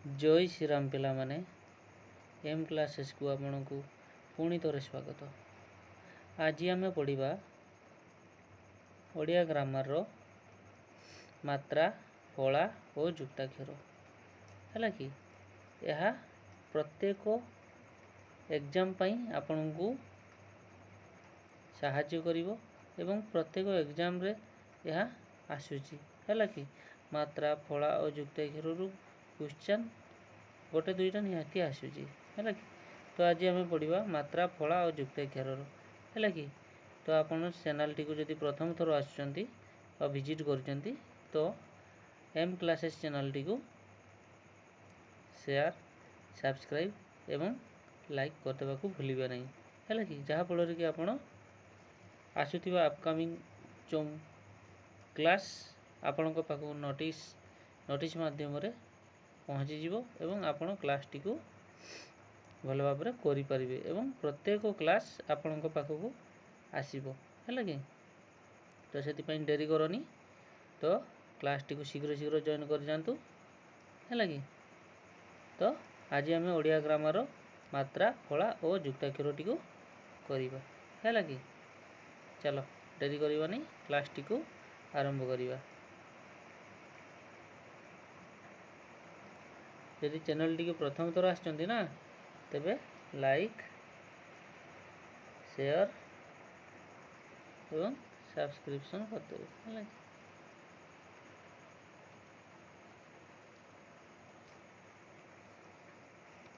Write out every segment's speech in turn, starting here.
जय श्रीराम पिला माने एम क्लासेस को आपण को पुणी थोड़े स्वागत। आज आम पढ़ा ओडिया ग्रामर रो मात्रा फला और जुक्ताक्षर है कि यह प्रत्येक एग्जाम आपण को साहाय्य करिवो एवं प्रत्येक एग्जाम रे यह आसुची है कि मात्रा फला और जुक्ताक्षर रु क्वेश्चन गोटे दुईटा निहाती आसूची है कि। तो आज आम पढ़ा मात्रा फला और जुक्ताक्षर है कि। तो आपण चैनल टी को जदि प्रथम थर आसुचंती और विजिट करचंती तो एम क्लासेस चैनल टी को शेयर सब्सक्राइब एवं लाइक करदेवा को भूलिबा नहीं है कि। जहाँफल कि आपण आसुथिबा अपकमिंग जो क्लास आपण पाखु नोटिस माध्यम रे पहुँची जीवो एवं आपण क्लास टी को भल भाव में करि परिबे एवं प्रत्येक क्लास आपण पाखु आसीबो है कि। तो से डेरी करनी तो क्लास टी को शीघ्र शीघ्र जॉइन कर जातु है कि। तो आज आम ओडिया ग्रामर मात्रा फला और जुक्ताक्षर टी को करिबा है कि। चलो डेरी करबानी क्लास टी को आरंभ करिबा। यदि चैनल टी प्रथम थर आसचंती ना तेबे लाइक शेयर एवं सब्सक्रिप्शन करदेवे है।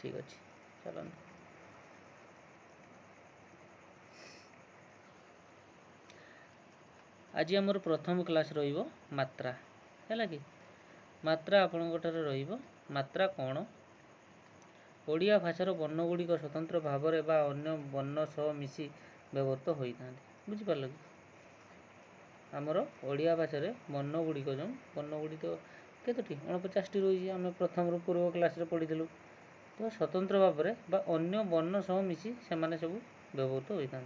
ठीक अच्छे चलो आज आमर प्रथम क्लास रहिबो मात्रा है कि। मात्रा आपणकर रहिबो मात्रा कौन ओडिया भाषार वर्ण गुड़िक स्वतंत्र भाव में बा अन्य वर्ण सह मिसी व्यवहृत होता बुझिपार कि। आमर ओडिया भाषा वर्ण गुड़िक जो वर्ण गुड़ी तो केतोटी 49 रही आम प्रथम पूर्व क्लास रे पढ़ी। तो स्वतंत्र भाव में बा अन्य वर्ण सह मिसी से सब व्यवहृत होता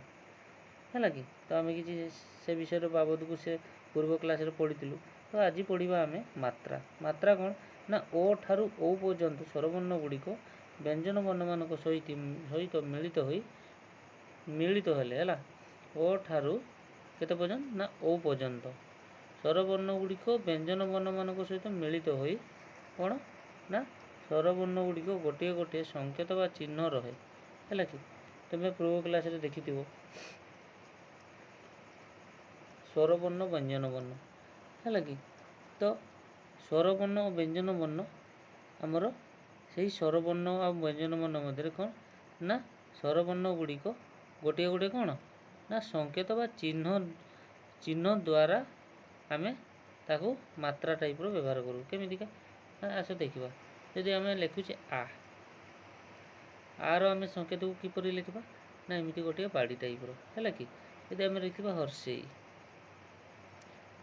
है कि। तो आम कि से विषय बाबद को से पूर्व क्लास रे पढ़ी। तो आज पढ़ा आम मात्रा मात्रा कौन ना ओ ठारू ओ पर्यंत स्वरवर्ण गुड़िक व्यंजन वर्ण मान सहित मिलित हेले है ओ ठारू केते पर्यंत ना ओ पर्यंत स्वरवर्ण गुड़िक व्यंजन वर्ण मान सहित मिलित होई कौन ना स्वरवर्ण गुड़िक गोटे गोटे संकेत बा चिन्ह रहे है कि। तुम्हें पूर्व क्लास रे देखि स्वरवर्ण व्यंजन वर्ण है कि। तो स्वरवर्ण और व्यंजन वर्ण आमर से स्वरवर्ण और व्यंजन वर्ण मध्य कौन ना स्वरवर्ण गुड़िक गोटे गोटे कौन ना संकेत बा चिन्ह द्वारा आम ताकू मात्रा टाइप रो व्यवहार करूँ केमितिका। आस देखा जदि आम लिखुचे आर आम संकेत को किपर लिखा ना एमती गोटे बाड़ी टाइप रो है कि। यदि आम लिखा हर्षेई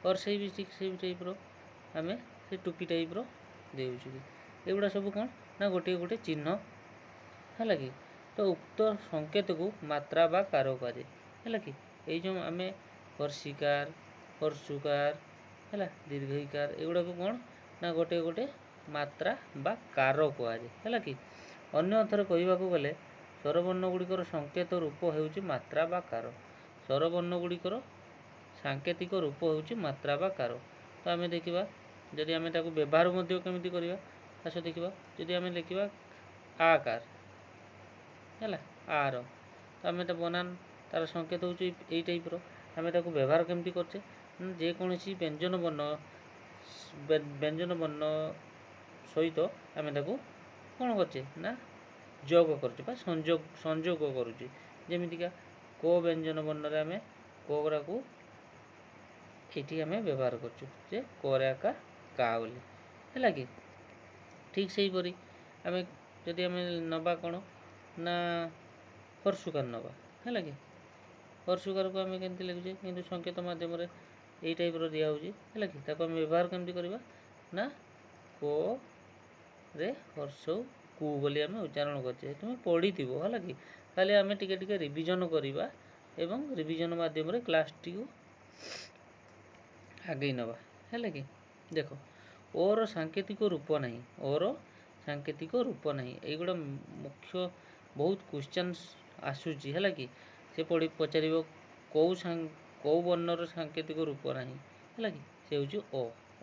हर्षेई भी ठीक से टाइप रो आम से टोपी टाइप रो देउछु एगुड़ा सब कौन ना गोटे गोटे चिन्ह है कि। तो उक्त संकेत को मात्रा बा कार कहुए है कि। ये जो आम हर्षिकार हर्षुकार है दीर्घिकार एगुड़ा को कौन ना गोटे गोटे मात्रा बा कार कहुए है कि। अन्य अर्थर कहवाक गले स्वरवर्ण गुड़िकर संकेत रूप होउछि मात्रा बा कार स्वरवर्ण गुड़िकर सांकेतिक रूप होउछि मात्रा बा कार। तो आम देखा जदि आम ताकू व्यवहार केमिति करवा आस देखा जदि आम लिखा आकार है आर तो आम बनान तार संकेत हो टाइप रो आम ताकू व्यवहार केमिति करछे जेकोसी व्यंजन वर्ण सहित आम ताकू कौन करछे ना जोग करछे बा संजोग करुचे जेमितिका को व्यंजन वर्ण आम कोगरा को ये आम व्यवहार करछे जे कोराका का बोली है कि। ठीक से हीपरी आम जदि आम नवा कौन ना हर्षुकार नवा है कि। हर्षुकार को आम के लिखुचे कि संकेत मध्यम यही टाइप रो दिया है कि। ताको आम व्यवहार केमती करवा ना को रे हर्षौ कु बोली आम उच्चारण करछे तुम पढ़ी थी है कि। ताले आम टिके टिके रिविजन करवा एवं रिविजन माध्यम क्लास टी को आगे नवा है कि। देख ओर सांकेतिक रूप नहीं ओर ସାଙ୍କେତିକ ରୂପ ନାହିଁ। ଏଇଗୁଡ଼ା ମୁଖ୍ୟ ବହୁତ କ୍ୱେଶ୍ଚନ୍ ଆସୁଛି ହେଲା କି। ସେ ପଚାରିବ କେଉଁ ବର୍ଣ୍ଣର ସାଙ୍କେତିକ ରୂପ ନାହିଁ ହେଲା କି। ସେ ହେଉଛି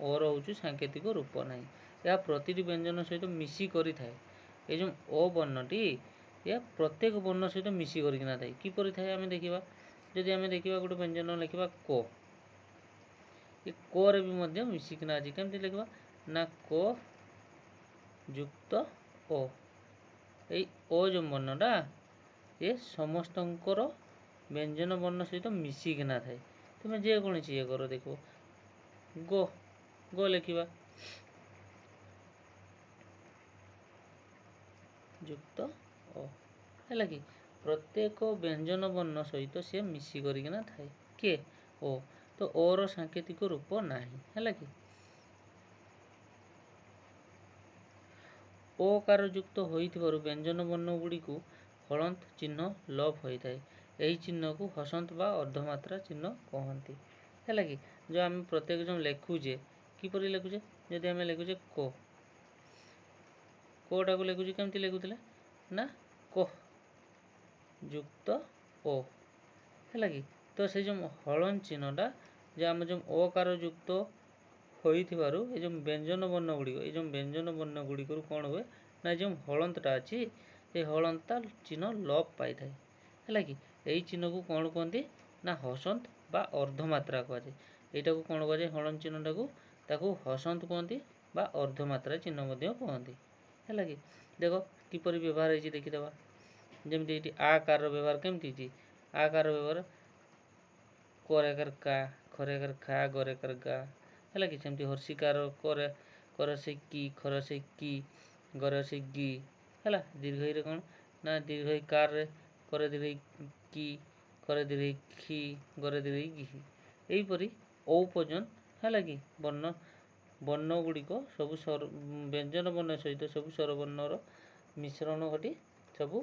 ଅର ହେଉଛି ସାଙ୍କେତିକ ରୂପ ନାହିଁ। ଏହା ପ୍ରତିଟି ବ୍ୟଞ୍ଜନ ସହିତ ମିଶି କରିଥାଏ। ଏ ଯେଉଁ ଅ ବର୍ଣ୍ଣଟି ଏହା ପ୍ରତ୍ୟେକ ବର୍ଣ୍ଣ ସହିତ ମିଶି କରିକିନା ଥାଏ। କିପରି ଥାଏ ଆମେ ଦେଖିବା। ଯଦି ଆମେ ଦେଖିବା ଗୋଟେ ବ୍ୟଞ୍ଜନ ଲେଖିବା କ, ଏ କରେ ବି ମଧ୍ୟ ମିଶିକିନା ଅଛି। କେମିତି ଲେଖିବା ନା କ ଯୁକ୍ତ ଅ। ଏଇ ଅ ଯେଉଁ ବର୍ଣ୍ଣଟା ଏ ସମସ୍ତଙ୍କର ବ୍ୟଞ୍ଜନ ବର୍ଣ୍ଣ ସହିତ ମିଶିକିନା ଥାଏ। ତୁମେ ଯେକୌଣସି ଇଏ କର ଦେଖିବ ଗ ଲେଖିବା ଯୁକ୍ତ ଅ ହେଲା କି। ପ୍ରତ୍ୟେକ ବ୍ୟଞ୍ଜନ ବର୍ଣ୍ଣ ସହିତ ସିଏ ମିଶି କରିକିନା ଥାଏ। କିଏ ଓ ତ ଅର ସାଙ୍କେତିକ ରୂପ ନାହିଁ ହେଲା କି। ଅକାର ଯୁକ୍ତ ହୋଇଥିବାରୁ ବ୍ୟଞ୍ଜନ ବର୍ଣ୍ଣ ଗୁଡ଼ିକୁ ହଳନ୍ତ ଚିହ୍ନ ଲୋପ ହୋଇଥାଏ। ଏହି ଚିହ୍ନକୁ ହସନ୍ତ ବା ଅର୍ଦ୍ଧମାତ୍ରା ଚିହ୍ନ କହନ୍ତି ହେଲା କି। ଯେଉଁ ଆମେ ପ୍ରତ୍ୟେକ ଯେଉଁ ଲେଖୁଛେ କିପରି ଲେଖୁଛେ। ଯଦି ଆମେ ଲେଖୁଛେ କଟାକୁ ଲେଖୁଛେ କେମିତି ଲେଖୁଥିଲେ ନା କ ଯୁକ୍ତ ଓ ହେଲା କି। ତ ସେଇ ଯେଉଁ ହଳନ୍ତ ଚିହ୍ନଟା ଯେ ଆମେ ଯେଉଁ ଅକାର ଯୁକ୍ତ ହୋଇଥିବାରୁ ଏ ଯେଉଁ ବ୍ୟଞ୍ଜନ ବର୍ଣ୍ଣ ଗୁଡ଼ିକରୁ କ'ଣ ହୁଏ ନା ଯେଉଁ ହଳନ୍ତଟା ଅଛି ଏ ହଳନ୍ତଟା ଚିହ୍ନ ଲୋପ ପାଇଥାଏ ହେଲା କି। ଏହି ଚିହ୍ନକୁ କ'ଣ କୁହନ୍ତି ନା ହସନ୍ତ ବା ଅର୍ଦ୍ଧମାତ୍ରା କୁହାଯାଏ। ଏଇଟାକୁ କ'ଣ କୁହାଯାଏ ହଳନ୍ତ ଚିହ୍ନଟାକୁ ତାକୁ ହସନ୍ତ କୁହନ୍ତି ବା ଅର୍ଦ୍ଧମାତ୍ରା ଚିହ୍ନ ମଧ୍ୟ କୁହନ୍ତି ହେଲା କି। ଦେଖ କିପରି ବ୍ୟବହାର ହେଇଛି ଦେଖିଦେବା। ଯେମିତି ଏଇଠି ଆକାରର ବ୍ୟବହାର କେମିତି ହେଇଛି। ଆକାର ବ୍ୟବହାର କରେକାର କା, ଖରେକାର ଖା, ଗରେକାର ଗା ହେଲା କି। ସେମିତି ହର୍ଷିକାର କର ସେ କି, ଖର ସେ କି, ଗର ସେ ଗି ହେଲା। ଦୀର୍ଘଇରେ କ'ଣ ନା ଦୀର୍ଘଇ କାରରେ କରେ ଦୀର୍ଘଇ କି, ଖରେ ଦୀର୍ଘଇ ଖି, ଗରେ ଦୀର୍ଘଇ ଗି। ଏହିପରି ଔ ପର୍ଯ୍ୟନ୍ତ ହେଲା କି ବର୍ଣ୍ଣ ଗୁଡ଼ିକ ସବୁ ବ୍ୟଞ୍ଜନ ବର୍ଣ୍ଣ ସହିତ ସବୁ ସ୍ୱରବର୍ଣ୍ଣର ମିଶ୍ରଣ ଘଟି ସବୁ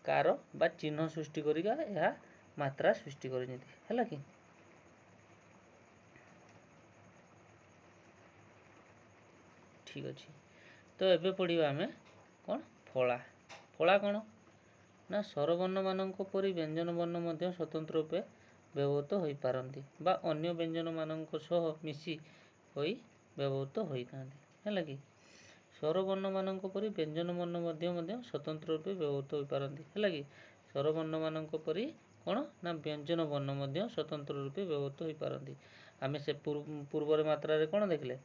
କାର ବା ଚିହ୍ନ ସୃଷ୍ଟି କରିକା ଏହା ମାତ୍ରା ସୃଷ୍ଟି କରିଛନ୍ତି ହେଲା କି। ଠିକ୍ ଅଛି। ତ ଏବେ ପଢ଼ିବା ଆମେ କ'ଣ ଫଳା। ଫଳା କ'ଣ ନା ସ୍ୱରବର୍ଣ୍ଣମାନଙ୍କ ପରି ବ୍ୟଞ୍ଜନ ବର୍ଣ୍ଣ ମଧ୍ୟ ସ୍ୱତନ୍ତ୍ର ରୂପେ ବ୍ୟବହୃତ ହୋଇପାରନ୍ତି ବା ଅନ୍ୟ ବ୍ୟଞ୍ଜନମାନଙ୍କ ସହ ମିଶି ହୋଇ ବ୍ୟବହୃତ ହୋଇଥାନ୍ତି ହେଲା କି। ସ୍ୱରବର୍ଣ୍ଣମାନଙ୍କ ପରି ବ୍ୟଞ୍ଜନ ବର୍ଣ୍ଣ ମଧ୍ୟ ସ୍ୱତନ୍ତ୍ର ରୂପେ ବ୍ୟବହୃତ ହୋଇପାରନ୍ତି ହେଲା କି। ସ୍ୱରବର୍ଣ୍ଣମାନଙ୍କ ପରି କ'ଣ ନା ବ୍ୟଞ୍ଜନ ବର୍ଣ୍ଣ ମଧ୍ୟ ସ୍ୱତନ୍ତ୍ର ରୂପେ ବ୍ୟବହୃତ ହୋଇପାରନ୍ତି। ଆମେ ସେ ପୂର୍ବର ମାତ୍ରାରେ କ'ଣ ଦେଖିଲେ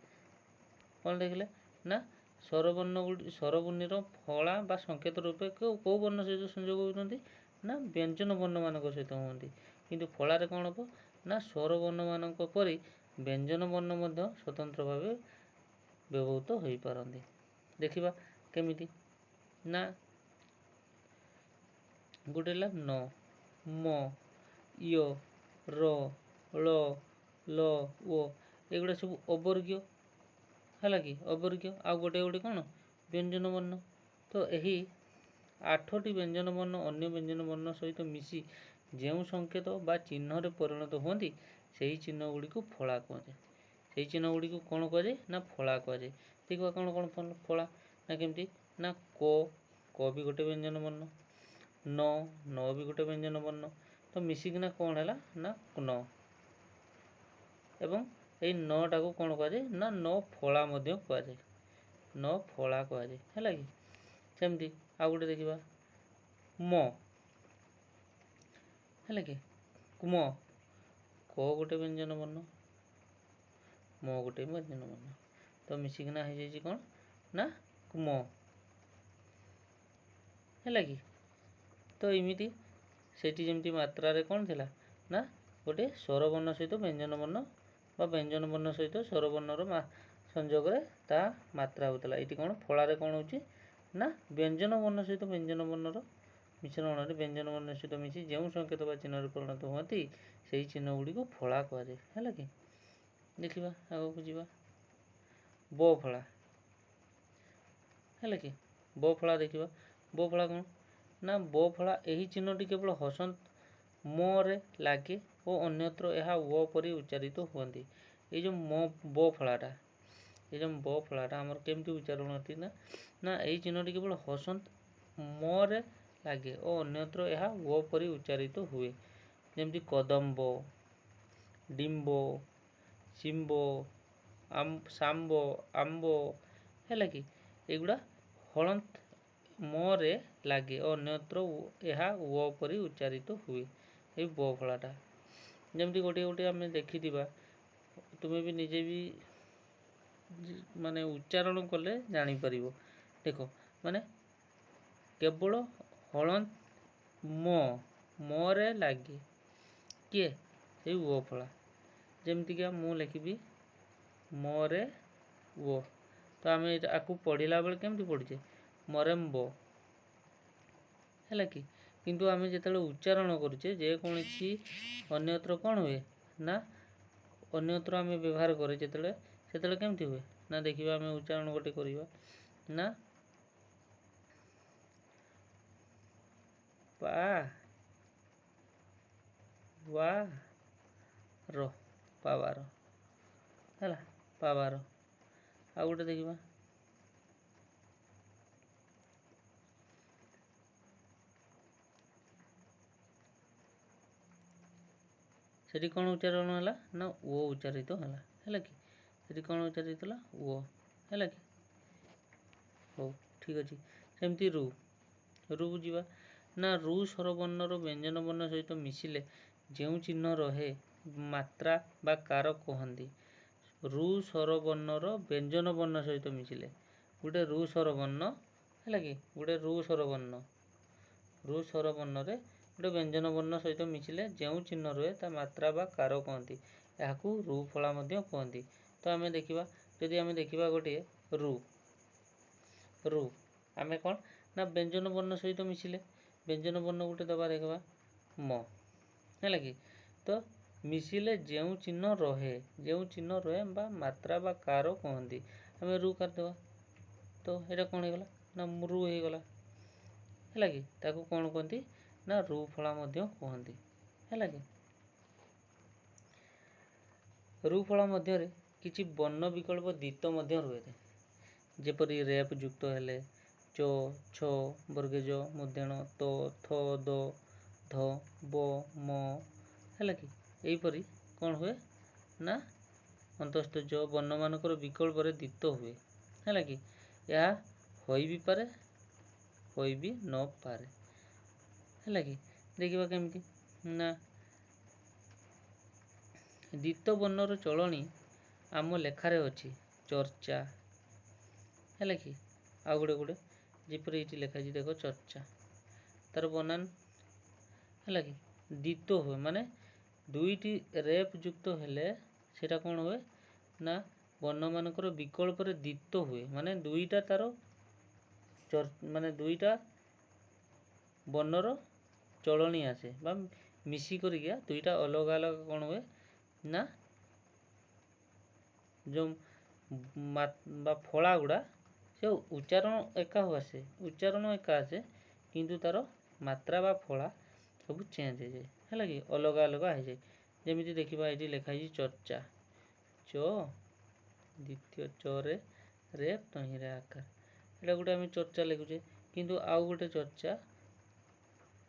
ନା ସ୍ୱରବର୍ଣ୍ଣର ଫଳା ବା ସଂକେତ ରୂପେ କେଉଁ ବର୍ଣ୍ଣ ସହିତ ସଂଯୋଗ ହେଉଛନ୍ତି ନା ବ୍ୟଞ୍ଜନ ବର୍ଣ୍ଣମାନଙ୍କ ସହିତ ହୁଅନ୍ତି। କିନ୍ତୁ ଫଳାରେ କ'ଣ ହେବ ନା ସ୍ୱରବର୍ଣ୍ଣମାନଙ୍କ ପରି ବ୍ୟଞ୍ଜନ ବର୍ଣ୍ଣ ମଧ୍ୟ ସ୍ୱତନ୍ତ୍ର ଭାବେ ବ୍ୟବହୃତ ହୋଇପାରନ୍ତି। ଦେଖିବା କେମିତି ନା ଗୋଟେ ହେଲା ନ, ମ, ୟ, ର, ଳ, ଲ, ଓ ଏଗୁଡ଼ା ସବୁ ଅବର୍ଗୀୟ ହେଲା କି। ଅବର୍ଗୀୟ ଆଉ ଗୋଟେ କ'ଣ ବ୍ୟଞ୍ଜନ ବର୍ଣ୍ଣ। ତ ଏହି 8ଟି ବ୍ୟଞ୍ଜନ ବର୍ଣ୍ଣ ଅନ୍ୟ ବ୍ୟଞ୍ଜନ ବର୍ଣ୍ଣ ସହିତ ମିଶି ଯେଉଁ ସଂକେତ ବା ଚିହ୍ନରେ ପରିଣତ ହୁଅନ୍ତି ସେହି ଚିହ୍ନ ଗୁଡ଼ିକୁ ଫଳା କୁହାଯାଏ। ସେହି ଚିହ୍ନ ଗୁଡ଼ିକୁ କ'ଣ କୁହାଯାଏ ନା ଫଳା କୁହାଯାଏ। ଦେଖିବା କ'ଣ ଫଳା ନା କେମିତି ନା କ ବି ଗୋଟେ ବ୍ୟଞ୍ଜନ ବର୍ଣ୍ଣ, ନ ବି ଗୋଟେ ବ୍ୟଞ୍ଜନ ବର୍ଣ୍ଣ। ତ ମିଶିକିନା କ'ଣ ହେଲା ନା ନ। ଏବଂ ଏଇ ନଟାକୁ କ'ଣ କୁହାଯାଏ ନା ନ ଫଳା ମଧ୍ୟ କୁହାଯାଏ। ନ ଫଳା କୁହାଯାଏ ହେଲା କି। ସେମିତି ଆଉ ଗୋଟେ ଦେଖିବା ମ ହେଲା କି। ମ କ ଗୋଟେ ବ୍ୟଞ୍ଜନ ବର୍ଣ୍ଣ, ମ ଗୋଟେ ବ୍ୟଞ୍ଜନ ବର୍ଣ୍ଣ। ତ ମିଶିକିନା ହେଇଯାଇଛି କ'ଣ ନା ମ ହେଲା କି। ତ ଏମିତି ସେଠି ଯେମିତି ମାତ୍ରାରେ କ'ଣ ଥିଲା ନା ଗୋଟେ ସ୍ୱରବର୍ଣ୍ଣ ସହିତ ବ୍ୟଞ୍ଜନ ବର୍ଣ୍ଣ ବା ବ୍ୟଞ୍ଜନ ବର୍ଣ୍ଣ ସହିତ ସ୍ୱରବର୍ଣ୍ଣର ସଂଯୋଗରେ ତା ମାତ୍ରା ହେଉଥିଲା। ଏଇଠି କ'ଣ ଫଳାରେ କ'ଣ ହେଉଛି ନା ବ୍ୟଞ୍ଜନ ବର୍ଣ୍ଣ ସହିତ ବ୍ୟଞ୍ଜନ ବର୍ଣ୍ଣର ମିଶ୍ରଣରେ ବ୍ୟଞ୍ଜନ ବର୍ଣ୍ଣ ସହିତ ମିଶି ଯେଉଁ ସଂକେତ ବା ଚିହ୍ନରେ ପରିଣତ ହୁଅନ୍ତି ସେହି ଚିହ୍ନ ଗୁଡ଼ିକୁ ଫଳା କୁହାଯାଏ ହେଲା କି। ଦେଖିବା ଆଗକୁ ଯିବା ବ ଫଳା ହେଲା କି। ବ ଫଳା ଦେଖିବା। ବ ଫଳା କ'ଣ ନା ବ ଫଳା ଏହି ଚିହ୍ନଟି କେବଳ ହସନ୍ତ ମରେ ଲାଗେ ଓ ଅନ୍ୟତ୍ର ଏହା ୱ ପରି ଉଚ୍ଚାରିତ ହୁଅନ୍ତି। ଏଇ ଯେଉଁ ବ ଫଳାଟା ये जो ब फलाटा आमर केमती उच्चारण होती ना यही चिन्हटी केवल हसंत मरे लगे और अन्यत्र यह वो परी उच्चारित हुए जमती कदम्ब डिम्ब शिम्ब सांब आंब है कि एगुड़ा हलंत मरे लगे और अन्यत्र यह वो परी उच्चारित हुए ये ब फलाटा जमती गोटे गोटे आम देखी तुम्हें भी निजे भी माने उच्चारण कले जापर देख माने केवल हलंत मरे लगे किए से वो फला जमतीका मु लिखी मरे वो तो आम आपको पढ़ला बेले केमती पढ़ुचे मरेम्ब है कि किंतु आम जो उच्चारण करुचे जेकोसी अन्यत्र कौन हुए ना अन्यत्र आम व्यवहार करे जो केमती हुए ना देखा आम उच्चारण गोटे करवा ना पा वा रो पावार है पावार आ गोटे देखा सेठी कौन उच्चारण है ना वो उच्चारित है कि सेठी कौन उच्चारित वो है कि हो ठीक अच्छे सेमती रु रु बुझा ना रु स्वरबर्णर व्यंजन वर्ण सहित मिसिले जो चिन्ह रहे मात्रा बा कार कहती रु स्वरबर्णर व्यंजन वर्ण सहित मिसिले गोटे रु स्वरबर्ण है कि गोटे रु स्वरबर्ण गोटे व्यंजन वर्ण सहित मिसिले जो चिन्ह रहे ता मात्रा बा कार कहती यहाँ रु फला कहती तो आम देखा जदि आम देखा गोटे रु रु आम कौन ना व्यंजन वर्ण सहित मिसिले व्यंजन वर्ण गोटे दबा देखा म है कि तो मिसिले जो चिन्ह रहे बा मात्रा बा कार कहती आम रु करदे तो यहाँ कौन होगा ना रु होगला है कि ताकू कौन कहती ना रु फला कहती है कि रु फला मध्य किसी वर्ण विकल्प द्वित रुए जेपरी रेप युक्त हेले चो छ वर्गेज मुदेण तो थ द ध ब म है कि यहीपरी कौन हुए ना अंतस्थ ज वर्ण मानकर विकल्प द्वित हुए है कि यह हो भी पारे हो भी न पारे है कि देखा केमती ना द्वित वर्णर चलनी आम लेखार अच्छी चर्चा है कि आ गोटे गोटे जपरी ये लिखाई देख चर्चा तार बनान है कि द्वित हुए माने दुईटी रेप युक्त हेले सेटा कौन हुए ना वर्ण मानकर विकल्प द्वित हुए माने दुईटा तार माने दुईटा वर्णर चलनी आसे बा मिसी करिया दुईटा अलग अलग कौन हुए ना जो फला गुड़ा से उच्चारण एका आसे उच्चारण एका आसे किंतु तार मात्रा बा फला सब चेंज हो जाए है कि अलग अलग हो जाए जमी देखा ये लिखाई चर्चा च द्वितीय चरे रे तहिरे आकार यहाँ गोटे आम चर्चा लिखुचे किंतु आउ गोटे चर्चा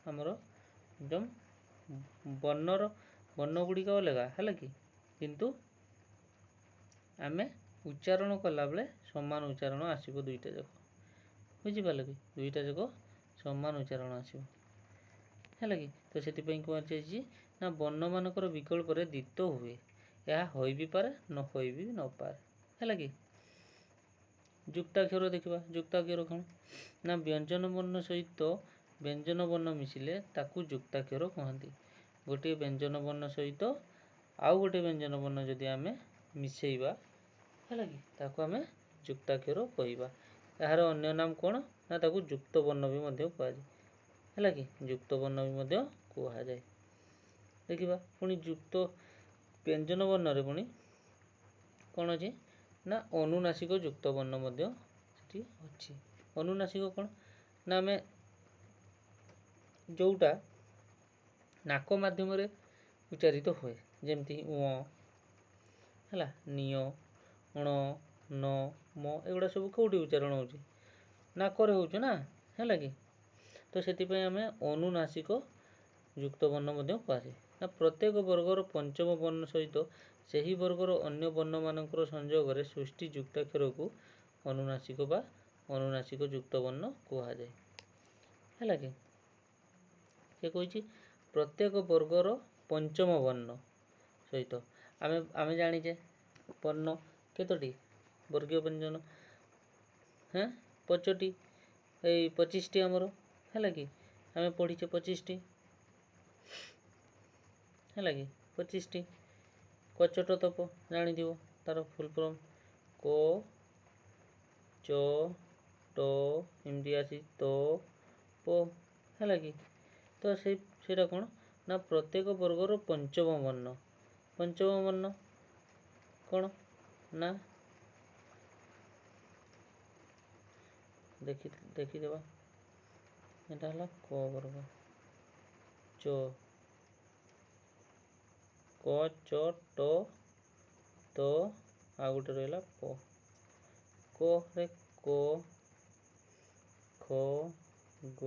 आमर जो वर्णर वर्ण गुड़िक अलग है कि किंतु आम उच्चारण कला बेले समान उच्चारण आसो दुईटा जाक बुझिपारे कि दुईटा जाक समान उच्चारण आसो है कि तो से कहुच्छे ना वर्ण मानकर विकल्प द्वित हुए यह हो भी पारे न हो भी न पारे है कि युक्ताक्षर देखा युक्ताक्षर कौन ना व्यंजन वर्ण सहित व्यंजन वर्ण मिसिले ताकू युक्ताक्षर कहती गोटे व्यंजन वर्ण सहित आउ गोटे व्यंजन वर्ण जदि आम मिसेवा है कि ताकू आम युक्ताक्षर कहवा यार अन्य नाम कौन ना ताकू युक्त वर्ण भी कहुए है कि युक्त वर्ण भी कहुए देखा पुणी युक्त व्यंजन वर्ण पुणी कौन अच्छे ना अनुनासिक युक्त वर्ण अच्छी अनुनासिक कौन ना आम जोटा नाक मध्यम उच्चारित हुए जमती है निय उण न म एगुड़ा सब कौटी उच्चारण होची नाकरे होची ना है कि तो से आम अनुनासिक युक्त वर्ण मध्य कहुए ना प्रत्येक वर्गर पंचम वर्ण सहित से वर्गर अन्य वर्ण मानकर संजोग सृष्टि युक्ताक्षर को अनुनासिक बा अनुनासिक युक्त वर्ण कहुए है कि कही प्रत्येक वर्गर पंचम वर्ण सहित आम जाचे वर्ण केतोटी वर्गीय व्यंजन हाँ 5टी 25टी आमर है कि आम पढ़ीचे 25टी है कि 25टी कचट तप जान तार फुल फॉर्म क च ट एमती आसी त प है कि तो सेटा कौन ना प्रत्येक वर्गर पंचम वर्ण कौन ना देखीदेवा एटा हला क वर्ग च क च ट त आ गोटे रहा प क रे क ख ग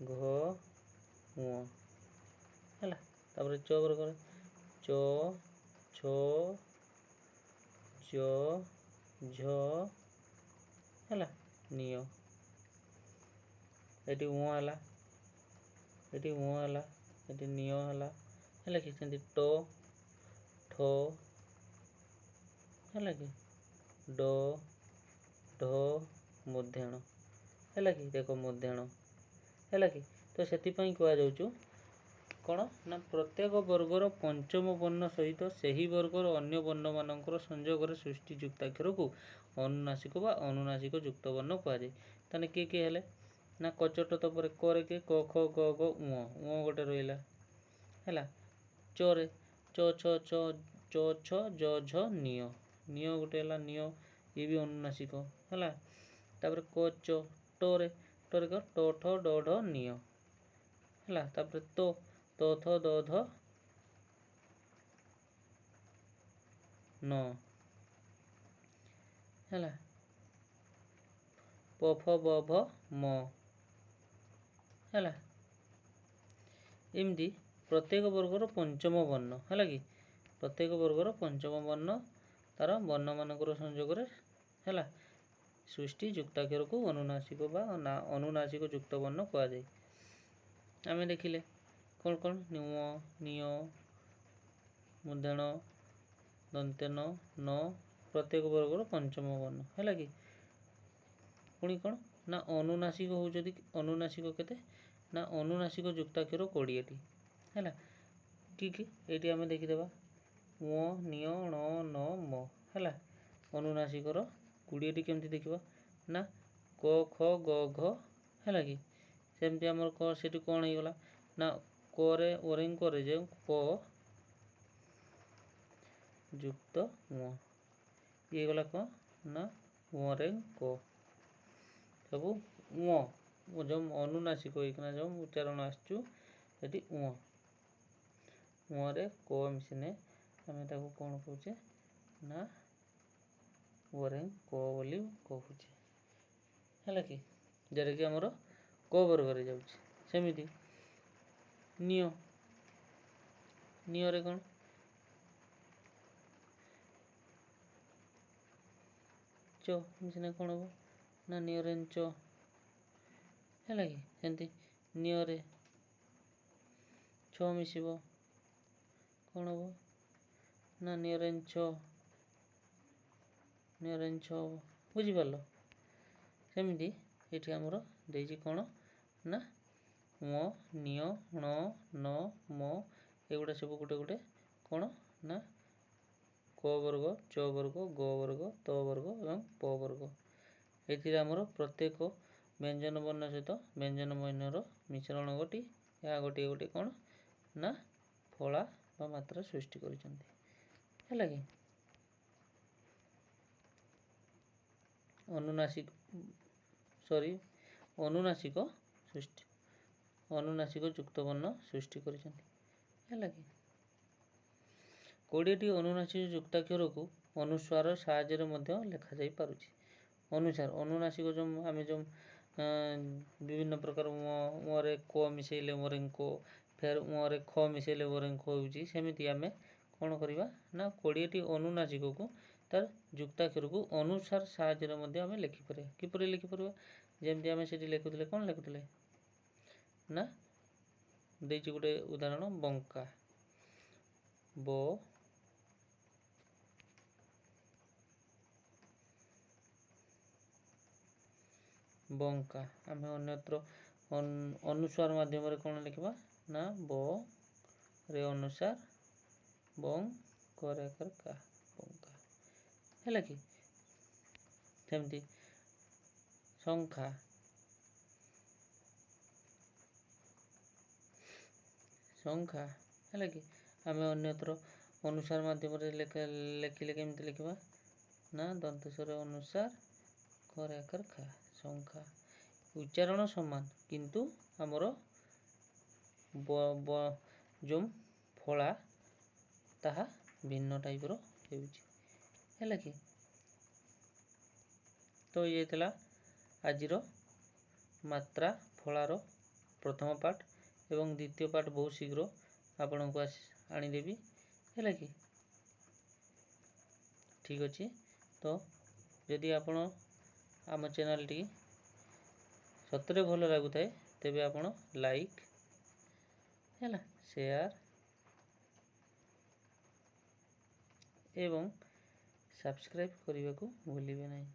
घ ङ है तापर च वर्ग च छ ज झ है निय एटी उ है एटी उ है एटी निय है कि ट ठ है कि ड ढ मध्याण है कि देख मध्याण है कि तो से कहुँ कौन ना प्रत्येक वर्गर पंचम वर्ण सहित से ही वर्गर अन्य वर्ण मानकर संजोग सृष्टि युक्ताक्षर को अनुनासिक बा अनुनासिक युक्त वर्ण कहुए ताने किए हेले ना कचट तपर करे के क ख ग घ उ गोटे रहा है चरे च छ छ ज झ निय निय गोटे है निय ये भी अनुनासिक है तापर कच टरे टरे क ट ठ ड ढ निय है तापर तो थ द ध न है प फ ब भ म है एमती प्रत्येक वर्गर पंचम वर्ण है कि प्रत्येक वर्गर पंचम वर्ण तार वर्ण मानकर संजोग है सृष्टि युक्ताक्षर को अनुनासिक बा अनुनासिक युक्त वर्ण कहुए आम देखिले कौन कौन निय मूर्धन दंत्यन न प्रत्येक वर्गर पंचम वर्ण है कि पुणी कौन ना अनुनासिक होती अनुनासिक केते ना अनुनासिक युक्ताक्षर 20टी है कि ये आम देखीदेवा उ निय ण न म है अनुनासिकर 20टी केमती देखा ना क ख ग घ है कि सेमती आमर से कौन हो गला ना करे ओरेंग करे जे क युक्त उ ये गला कौन ना ओरेंग क सब उ जो अनुनासिक होना जो उच्चारण आसचु ये उरे क मिशने आम ताको कौन कहे ना ओरेंग क बोली कहूचे है कि जोटा कि आमर क वर्ग जाऊँगी सेमती निय नियरे कौन च मिशने कौन हम ना नियरेन च है कि सेमती नियरे छ मिसब कौन हम ना नियरेन छ बुझीपार सेमती ये आमर देजी कौन ना म निय ण न म एगुड़ा सब गोटे गोटे कौन ना क वर्ग च वर्ग ग वर्ग त वर्ग और प वर्ग ये आमर प्रत्येक व्यंजन वर्ण सहित व्यंजन वर्णर मिश्रण घटी या गोटे गोटे कौन ना फला बा मात्रा सृष्टि कर कि अनुनासिक अनुनासिक सृष्टि अनुनासिक युक्त वर्ण सृष्टि कर कि 20टी अनुनासिक युक्ताक्षर को ଅନୁସ୍ୱାର ସାହାଯ୍ୟରେ ମଧ୍ୟ ଲେଖାଯାଇ ପାରୁଛି। ଅନୁସାର ଅନୁନାସିକ ଯେଉଁ ଆମେ ଯେଉଁ ବିଭିନ୍ନ ପ୍ରକାର ମୁହଁରେ କ ମିଶାଇଲେ ମରେଙ୍କ, ଫେର ମୁହଁରେ ଖ ମିଶାଇଲେ ମରେଙ୍କ ହେଉଛି, ସେମିତି ଆମେ କ'ଣ କରିବା ନା 20ଟି ଅନୁନାସିକକୁ ତାର ଯୁକ୍ତାକ୍ଷରକୁ ଅନୁସାର ସାହାଯ୍ୟରେ ମଧ୍ୟ ଆମେ ଲେଖିପାରିବା। କିପରି ଲେଖିପାରିବା? ଯେମିତି ଆମେ ସେଠି ଲେଖୁଥିଲେ, କ'ଣ ଲେଖୁଥିଲେ ନା ଦେଇଛି ଗୋଟେ ଉଦାହରଣ, ବଙ୍କା, ବଙ୍କା। ଆମେ ଅନ୍ୟତ୍ର ଅନୁସ୍ୱାର ମାଧ୍ୟମରେ କ'ଣ ଲେଖିବା ନା ବ ରେ ଅନୁସାର, ବଂ କରେ କା, ବଙ୍କା। ହେଲା କି? ସେମିତି ଶଙ୍ଖା, ଶଙ୍ଖା। ହେଲା କି? ଆମେ ଅନ୍ୟତ୍ର ଅନୁସାର ମାଧ୍ୟମରେ ଲେଖିଲେ କେମିତି ଲେଖିବା ନା ଦନ୍ତସ୍ୱର ଅନୁସାର କରେ ଖା, ଶଙ୍ଖା। ଉଚ୍ଚାରଣ ସମାନ କିନ୍ତୁ ଆମର ଯେଉଁ ଫଳା ତାହା ଭିନ୍ନ ଟାଇପ୍ର ହେଉଛି। ହେଲା କି? ତ ଇଏ ଥିଲା ଆଜିର ମାତ୍ରା ଫଳାର ପ୍ରଥମ ପାର୍ଟ, ଏବଂ ଦ୍ୱିତୀୟ ପାର୍ଟ ବହୁତ ଶୀଘ୍ର ଆପଣଙ୍କୁ ଆଣିଦେବି। ହେଲା କି? ଠିକ୍ ଅଛି। ତ ଯଦି ଆପଣ ଆମ ଚ୍ୟାନେଲଟି ସତରେ ଭଲ ଲାଗୁଥାଏ ତେବେ ଆପଣ ଲାଇକ୍, ହେଲା, ସେୟାର ଏବଂ ସବସ୍କ୍ରାଇବ୍ କରିବାକୁ ଭୁଲିବେ ନାହିଁ।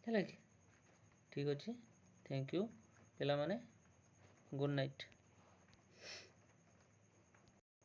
ହେଲା କି? ଠିକ୍ ଅଛି। ଥ୍ୟାଙ୍କ ୟୁ ପିଲାମାନେ। Good night.